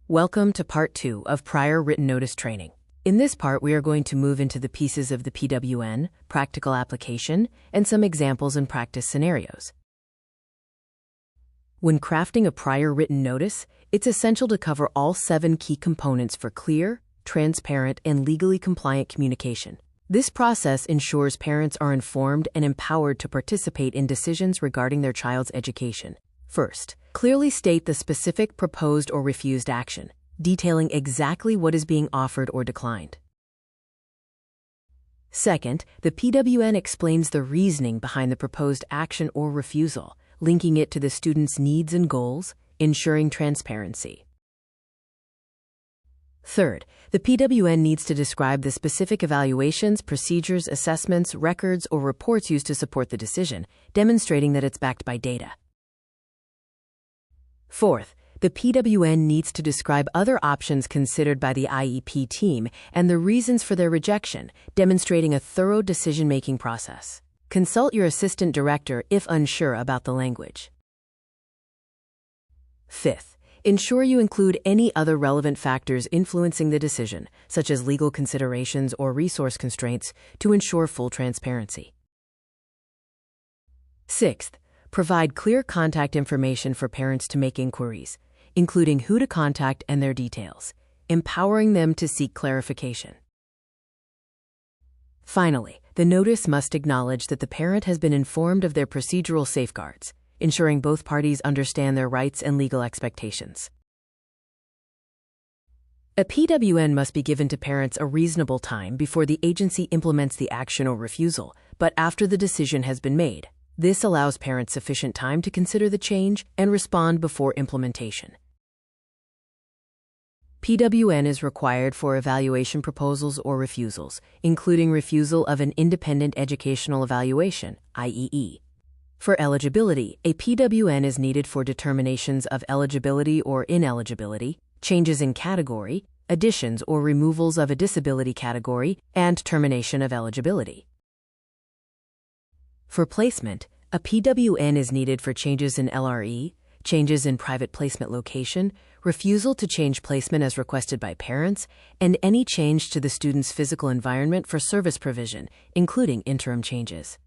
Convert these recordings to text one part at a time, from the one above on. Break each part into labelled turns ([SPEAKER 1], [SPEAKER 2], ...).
[SPEAKER 1] Welcome to Part 2 of Prior Written Notice Training. In this part, we are going to move into the pieces of the PWN, practical application, and some examples and practice scenarios. When crafting a prior written notice, it's essential to cover all 7 key components for clear, transparent, and legally compliant communication. This process ensures parents are informed and empowered to participate in decisions regarding their child's education. First, clearly state the specific proposed or refused action, detailing exactly what is being offered or declined. Second, the PWN explains the reasoning behind the proposed action or refusal, linking it to the student's needs and goals, ensuring transparency. Third, the PWN needs to describe the specific evaluations, procedures, assessments, records, or reports used to support the decision, demonstrating that it's backed by data. Fourth, the PWN needs to describe other options considered by the IEP team and the reasons for their rejection, demonstrating a thorough decision-making process. Consult your assistant director if unsure about the language. Fifth, ensure you include any other relevant factors influencing the decision, such as legal considerations or resource constraints, to ensure full transparency. Sixth, provide clear contact information for parents to make inquiries, including who to contact and their details, empowering them to seek clarification. Finally, the notice must acknowledge that the parent has been informed of their procedural safeguards, ensuring both parties understand their rights and legal expectations. A PWN must be given to parents a reasonable time before the agency implements the action or refusal, but after the decision has been made. This allows parents sufficient time to consider the change and respond before implementation. PWN is required for evaluation proposals or refusals, including refusal of an independent educational evaluation, IEE. For eligibility, a PWN is needed for determinations of eligibility or ineligibility, changes in category, additions or removals of a disability category, and termination of eligibility. For placement, a PWN is needed for changes in LRE, changes in private placement location, refusal to change placement as requested by parents, and any change to the student's physical environment for service provision, including interim changes.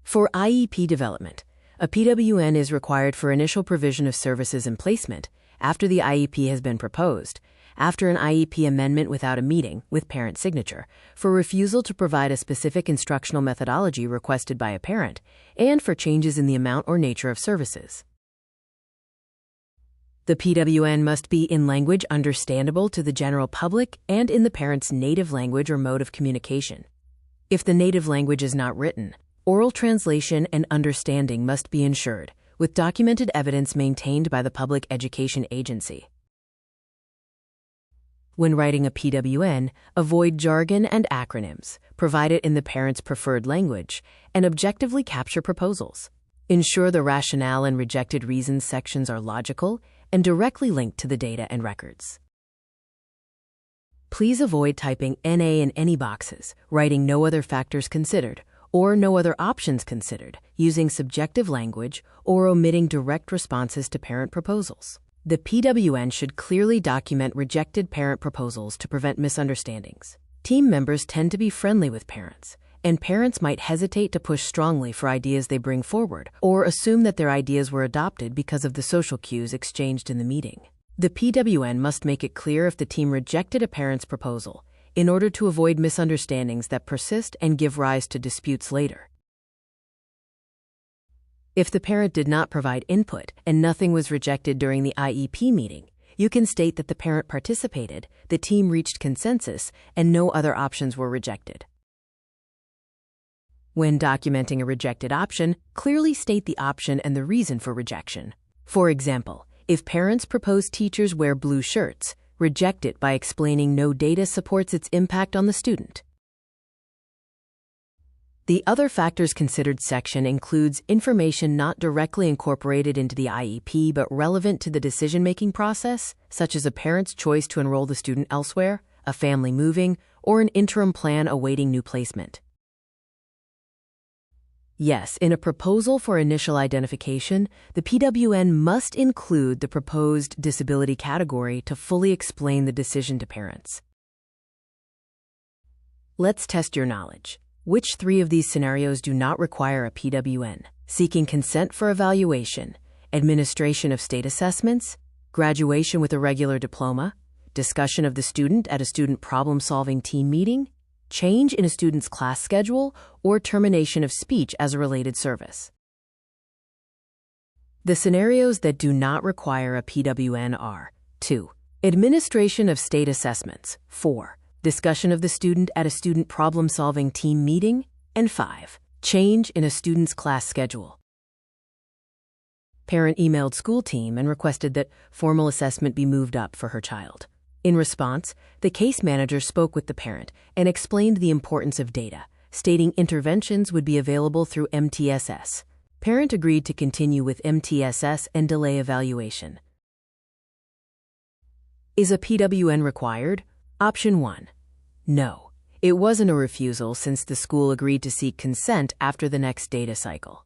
[SPEAKER 1] For IEP development, a PWN is required for initial provision of services and placement after the IEP has been proposed, after an IEP amendment without a meeting with parent signature, for refusal to provide a specific instructional methodology requested by a parent, and for changes in the amount or nature of services. The PWN must be in language understandable to the general public and in the parent's native language or mode of communication. If the native language is not written, oral translation and understanding must be ensured, with documented evidence maintained by the public education agency. When writing a PWN, avoid jargon and acronyms, provide it in the parent's preferred language, and objectively capture proposals. Ensure the rationale and rejected reasons sections are logical and directly linked to the data and records. Please avoid typing NA in any boxes, writing no other factors considered, or no other options considered, using subjective language, or omitting direct responses to parent proposals. The PWN should clearly document rejected parent proposals to prevent misunderstandings. Team members tend to be friendly with parents, and parents might hesitate to push strongly for ideas they bring forward or assume that their ideas were adopted because of the social cues exchanged in the meeting. The PWN must make it clear if the team rejected a parent's proposal in order to avoid misunderstandings that persist and give rise to disputes later. If the parent did not provide input and nothing was rejected during the IEP meeting, you can state that the parent participated, the team reached consensus, and no other options were rejected. When documenting a rejected option, clearly state the option and the reason for rejection. For example, if parents propose teachers wear blue shirts, reject it by explaining no data supports its impact on the student. The Other Factors Considered section includes information not directly incorporated into the IEP but relevant to the decision-making process, such as a parent's choice to enroll the student elsewhere, a family moving, or an interim plan awaiting new placement. Yes, in a proposal for initial identification, the PWN must include the proposed disability category to fully explain the decision to parents. Let's test your knowledge. Which 3 of these scenarios do not require a PWN? Seeking consent for evaluation, administration of state assessments, graduation with a regular diploma, discussion of the student at a student problem-solving team meeting, change in a student's class schedule, or termination of speech as a related service. The scenarios that do not require a PWN are 2. Administration of state assessments, 4. Discussion of the student at a student problem-solving team meeting, and 5. Change in a student's class schedule. Parent emailed school team and requested that formal assessment be moved up for her child. In response, the case manager spoke with the parent and explained the importance of data, stating interventions would be available through MTSS. Parent agreed to continue with MTSS and delay evaluation. Is a PWN required? Option 1. No. It wasn't a refusal since the school agreed to seek consent after the next data cycle.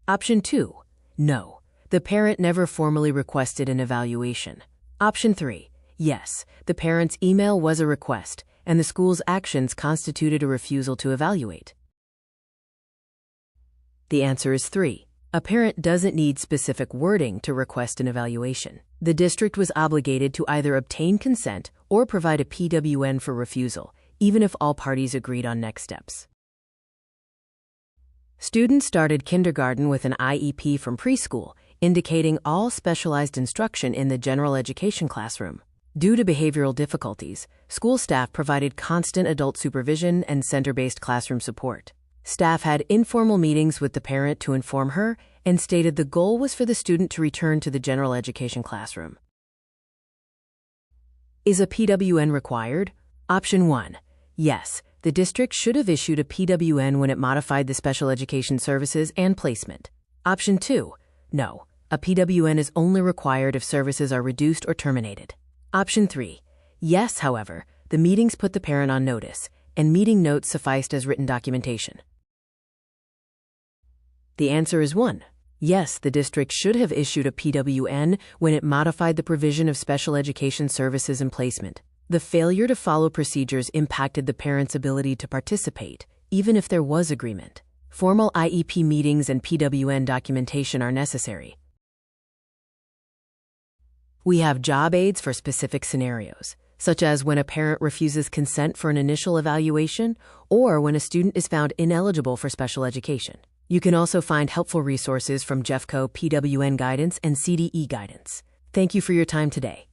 [SPEAKER 1] Option 2. No. The parent never formally requested an evaluation. Option 3. Yes, the parent's email was a request, and the school's actions constituted a refusal to evaluate. The answer is 3. A parent doesn't need specific wording to request an evaluation. The district was obligated to either obtain consent or provide a PWN for refusal, even if all parties agreed on next steps. Students started kindergarten with an IEP from preschool, indicating all specialized instruction in the general education classroom. Due to behavioral difficulties, school staff provided constant adult supervision and center-based classroom support. Staff had informal meetings with the parent to inform her and stated the goal was for the student to return to the general education classroom. Is a PWN required? Option 1. Yes, the district should have issued a PWN when it modified the special education services and placement. Option 2. No, a PWN is only required if services are reduced or terminated. Option 3. Yes, however, the meetings put the parent on notice, and meeting notes sufficed as written documentation. The answer is 1. Yes, the district should have issued a PWN when it modified the provision of special education services and placement. The failure to follow procedures impacted the parent's ability to participate, even if there was agreement. Formal IEP meetings and PWN documentation are necessary. We have job aids for specific scenarios, such as when a parent refuses consent for an initial evaluation or when a student is found ineligible for special education. You can also find helpful resources from Jeffco PWN guidance and CDE guidance. Thank you for your time today.